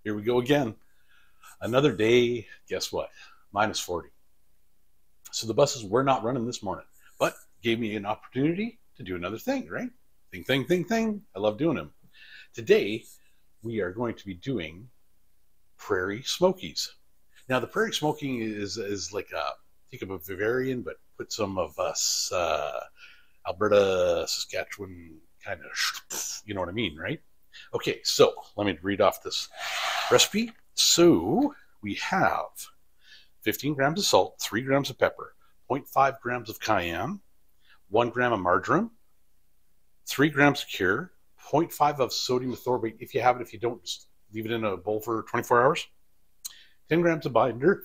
Here we go again. Another day, guess what? Minus 40. So the buses were not running this morning, but gave me an opportunity to do another thing, right? Thing, thing, thing, thing. I love doing them. Today, we are going to be doing Prairie Smokies. Now, the Prairie Smoky is like a, think of a Bavarian, but put some of us Alberta, Saskatchewan kind of, you know what I mean, right? Okay, so let me read off this recipe. So we have 15 grams of salt, 3 grams of pepper, 0.5 grams of cayenne, 1 gram of marjoram, 3 grams of cure, 0.5 of sodium sorbate. If you have it, if you don't, just leave it in a bowl for 24 hours. 10 grams of binder.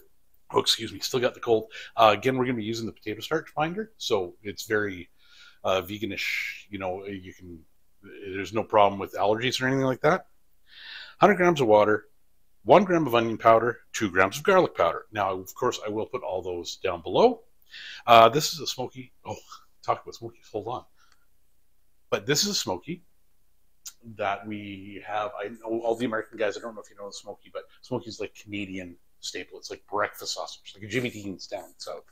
Oh, excuse me, still got the cold. Again, we're going to be using the potato starch binder, so it's very veganish. You know, you can. There's no problem with allergies or anything like that. 100 grams of water, 1 gram of onion powder, 2 grams of garlic powder. Now, of course, I will put all those down below. This is a smoky. Oh, talk about smokies. Hold on. But this is a smoky that we have. I know all the American guys. I don't know if you know the smoky, but smoky's like Canadian staple. It's like breakfast sausage, like a Jimmy Dean's down south.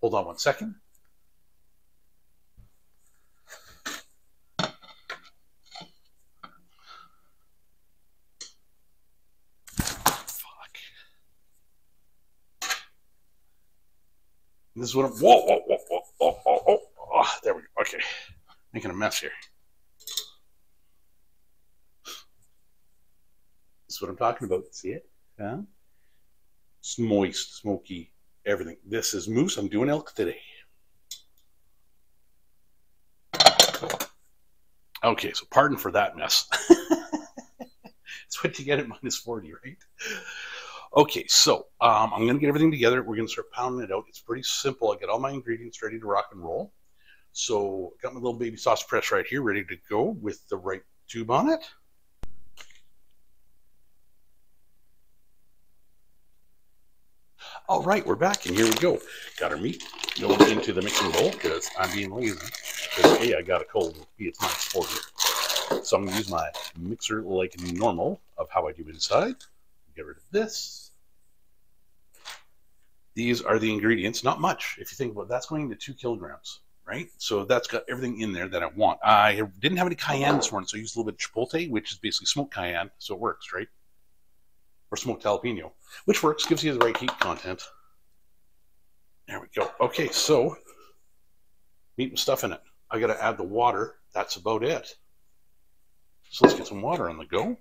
Hold on one second. This is what I'm. Whoa, whoa, whoa, whoa, whoa, whoa, whoa. Oh, there we go. Okay, making a mess here. This is what I'm talking about. See it? Huh? It's moist, smoky, everything. This is moose. I'm doing elk today. Okay, so pardon for that mess. It's what you get at minus 40, right? Okay, so I'm going to get everything together. We're going to start pounding it out. It's pretty simple. I got all my ingredients ready to rock and roll. So got my little baby sauce press right here, ready to go with the right tube on it. All right, we're back, and here we go. Got our meat going into the mixing bowl because I'm being lazy. Because A, I got a cold, B, it's minus 40. So I'm going to use my mixer like normal of how I do inside. Get rid of this. These are the ingredients, not much. If you think about it, that's going to 2 kilograms, right? So that's got everything in there that I want. I didn't have any cayenne this morning, so I used a little bit of chipotle, which is basically smoked cayenne, so it works, right? Or smoked jalapeno, which works, gives you the right heat content. There we go. Okay, so meat and stuff in it. I got to add the water. That's about it. So let's get some water on the go.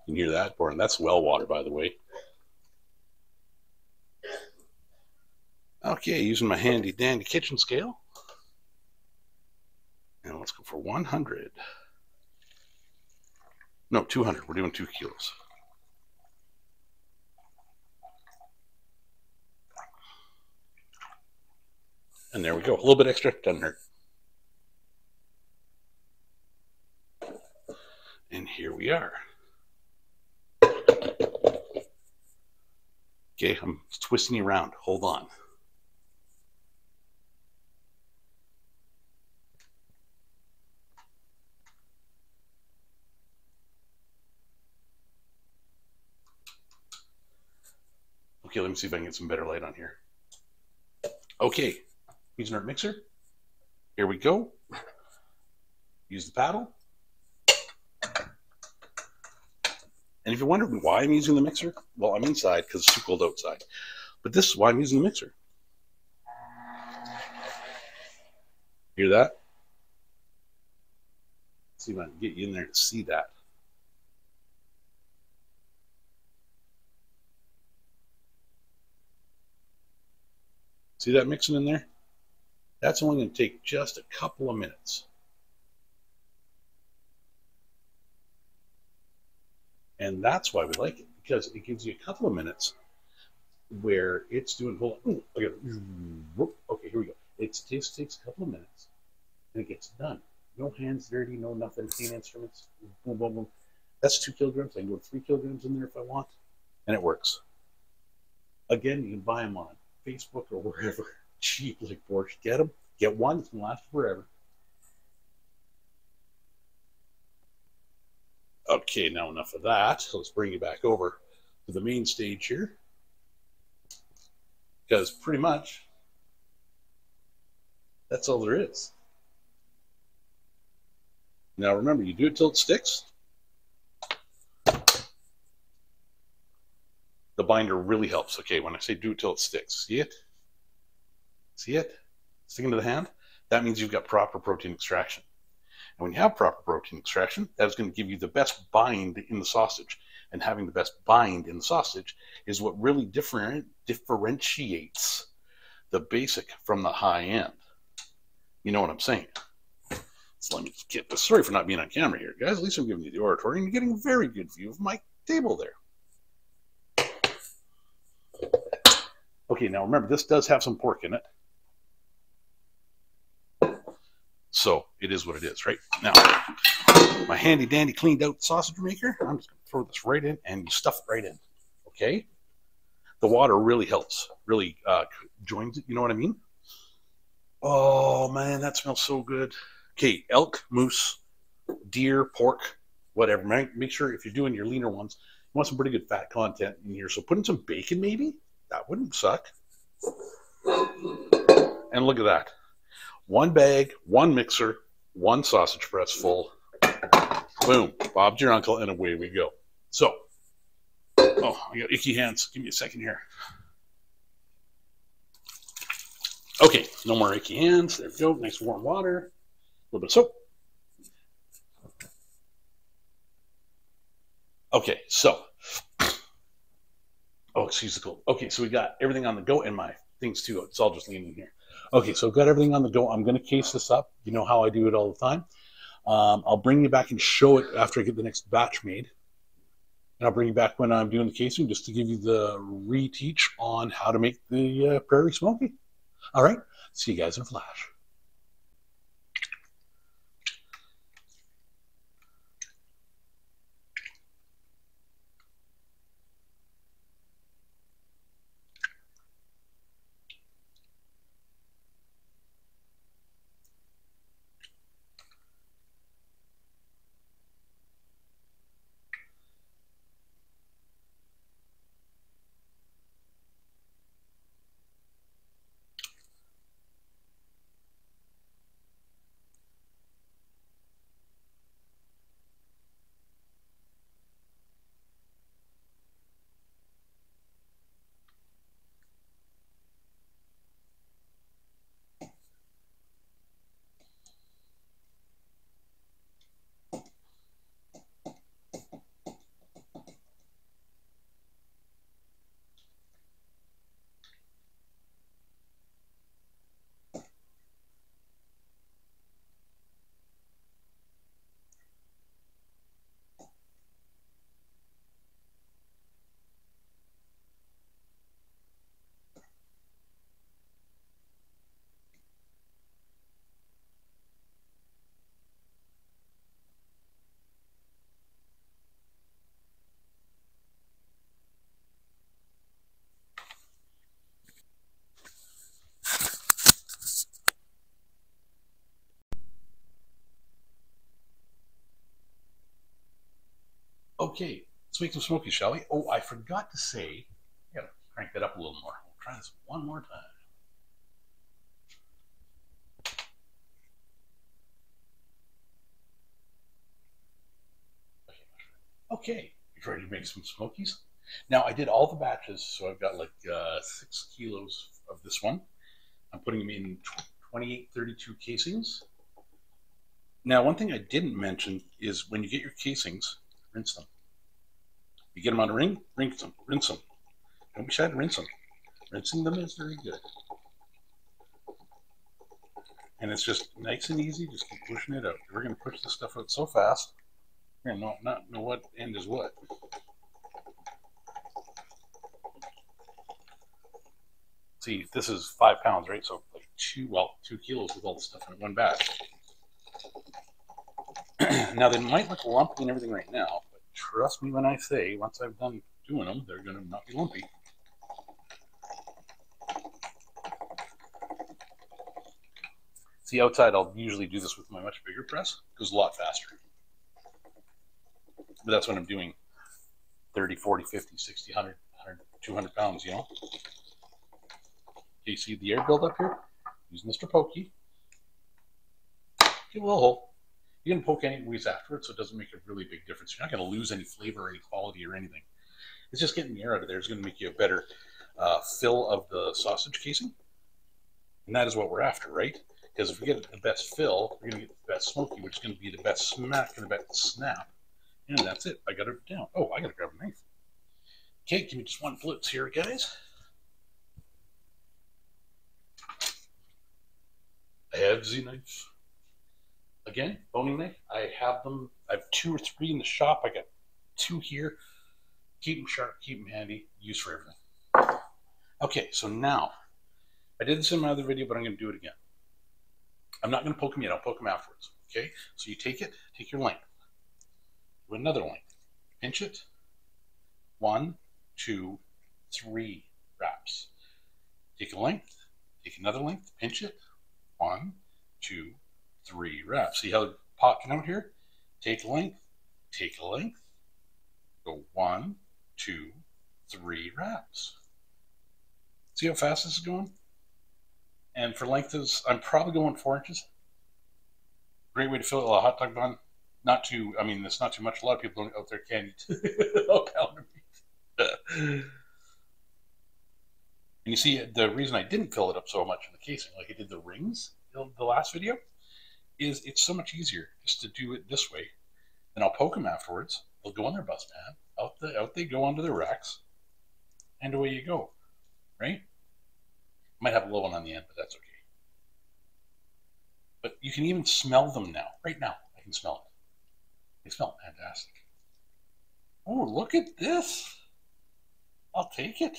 You can hear that pouring. That's well water, by the way. Okay, using my handy dandy kitchen scale. And let's go for 100. No, 200. We're doing 2 kilos. And there we go. A little bit extra, doesn't hurt. And here we are. Okay, I'm twisting you around. Hold on. Okay, let me see if I can get some better light on here. Okay, using our mixer. Here we go. Use the paddle. And if you're wondering why I'm using the mixer, well, I'm inside because it's too cold outside. But this is why I'm using the mixer. Hear that? Let's see if I can get you in there to see that. See that mixing in there? That's only going to take just a couple of minutes. And that's why we like it, because it gives you a couple of minutes where it's doing, hold on, okay, here we go. It just takes a couple of minutes and it gets done. No hands dirty, no nothing, clean instruments, boom, boom, boom. That's 2 kilograms. I can go 3 kilograms in there if I want, and it works. Again, you can buy them on Facebook or wherever. Cheap like Porsche. Get them. Get one. It's going to last forever. Okay, now enough of that. So let's bring you back over to the main stage here. Because pretty much that's all there is. Now remember, you do it till it sticks. The binder really helps. Okay, when I say do it till it sticks, see it? See it? Sticking to the hand? That means you've got proper protein extraction. And when you have proper protein extraction, that is going to give you the best bind in the sausage. And having the best bind in the sausage is what really differentiates the basic from the high end. You know what I'm saying? So let me get this. Sorry for not being on camera here, guys. At least I'm giving you the oratory, and you're getting a very good view of my table there. Okay, now remember, this does have some pork in it. So it is what it is, right? Now, my handy dandy cleaned out sausage maker, I'm just going to throw this right in and you stuff it right in, okay? The water really helps, really joins it, you know what I mean? Oh man, that smells so good. Okay, elk, moose, deer, pork, whatever. Make sure if you're doing your leaner ones, you want some pretty good fat content in here. So put in some bacon maybe, that wouldn't suck. And look at that. One bag, one mixer, one sausage press full. Boom, Bob's your uncle, and away we go. So, oh, I got icky hands. Give me a second here. Okay, no more icky hands. There we go. Nice warm water. A little bit of soap. Okay, so, oh, excuse the cold. Okay, so we got everything on the go, and my things too. It's all just leaning here. Okay, so I've got everything on the go. I'm going to case this up. You know how I do it all the time. I'll bring you back and show it after I get the next batch made. And I'll bring you back when I'm doing the casing just to give you the reteach on how to make the Prairie Smoky. All right, see you guys in a flash. Okay, let's make some smokies, shall we? Oh, I forgot to say, I gotta crank that up a little more. We'll try this one more time. Okay, you ready to make some smokies? Now, I did all the batches, so I've got like 6 kilos of this one. I'm putting them in 2832 casings. Now, one thing I didn't mention is when you get your casings, rinse them. You get them on a ring, rinse them, rinse them. Don't be shy to rinse them. Rinsing them is very good. And it's just nice and easy, just keep pushing it out. We're going to push this stuff out so fast, we're going to not know what end is what. See, this is 5 pounds, right? So like 2 kilos with all the stuff in one batch. Now, they might look lumpy and everything right now, but trust me when I say, once I've done doing them, they're going to not be lumpy. See, outside, I'll usually do this with my much bigger press. It goes a lot faster. But that's when I'm doing 30, 40, 50, 60, 100, 200 pounds, you know. Okay, see the air buildup here? Use Mr. Pokey. Give a little hole. You can poke any ways afterwards, so it doesn't make a really big difference. You're not going to lose any flavor or any quality or anything. It's just getting the air out of there is going to make you a better fill of the sausage casing. And that is what we're after, right? Because if we get the best fill, we're going to get the best smoky, which is going to be the best smack and the best snap. And that's it. I got it down. Oh, I got to grab a knife. Okay, give me just one blitz here, guys. I have the knife. Again, boning knife. I have them. I have 2 or 3 in the shop. I got 2 here. Keep them sharp, keep them handy, use for everything. Okay, so now, I did this in my other video, but I'm going to do it again. I'm not going to poke them yet. I'll poke them afterwards. Okay, so you take it, take your length. Do another length. Pinch it. 1, 2, 3 wraps. Take a length, take another length, pinch it. 1, 2, 3 wraps. See how the pot can out here? Take a length, go 1, 2, 3 wraps. See how fast this is going? And for length is, I'm probably going 4 inches. Great way to fill a hot dog bun. Not too, I mean, it's not too much. A lot of people out there can't eat a pound of meat. And you see, the reason I didn't fill it up so much in the casing, like I did the rings in the last video, is it's so much easier just to do it this way. And I'll poke them afterwards. They'll go on their bus pan. Out they go onto their racks. And away you go. Right? Might have a low one on the end, but that's okay. But you can even smell them now. Right now, I can smell it. They smell fantastic. Oh, look at this. I'll take it.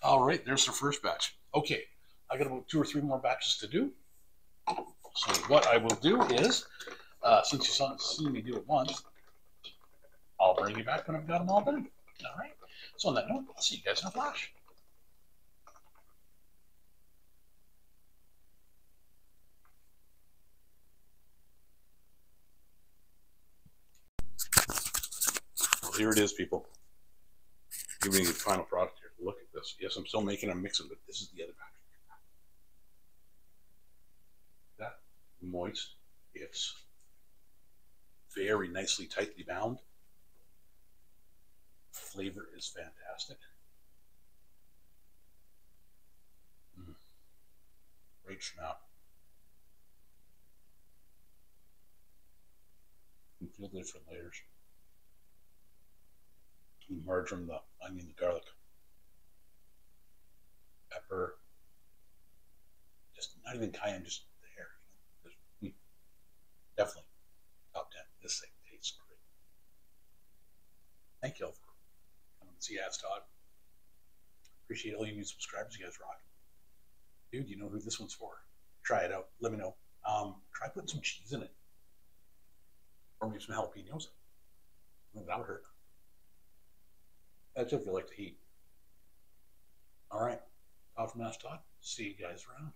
All right, there's the first batch. Okay, I got about 2 or 3 more batches to do. So what I will do is, since you see me do it once, I'll bring you back when I've got them all done. All right. So on that note, I'll see you guys in a flash. Well, here it is, people. Giving you the final product here. Look at this. Yes, I'm still making a mix of it. This is the other batch. That moist. It's very nicely, tightly bound. Flavor is fantastic. Great snap. You can feel the different layers. The marjoram, the onion, the garlic, pepper, just not even cayenne, just there. Definitely top 10. This thing tastes great. Thank you all for coming to see AskTodd. Appreciate all you new subscribers. You guys rock. Dude, you know who this one's for. Try it out. Let me know. Try putting some cheese in it. Or maybe some jalapeños. That would hurt. That's if you like to eat. All right. Todd from AskTodd. See you guys around.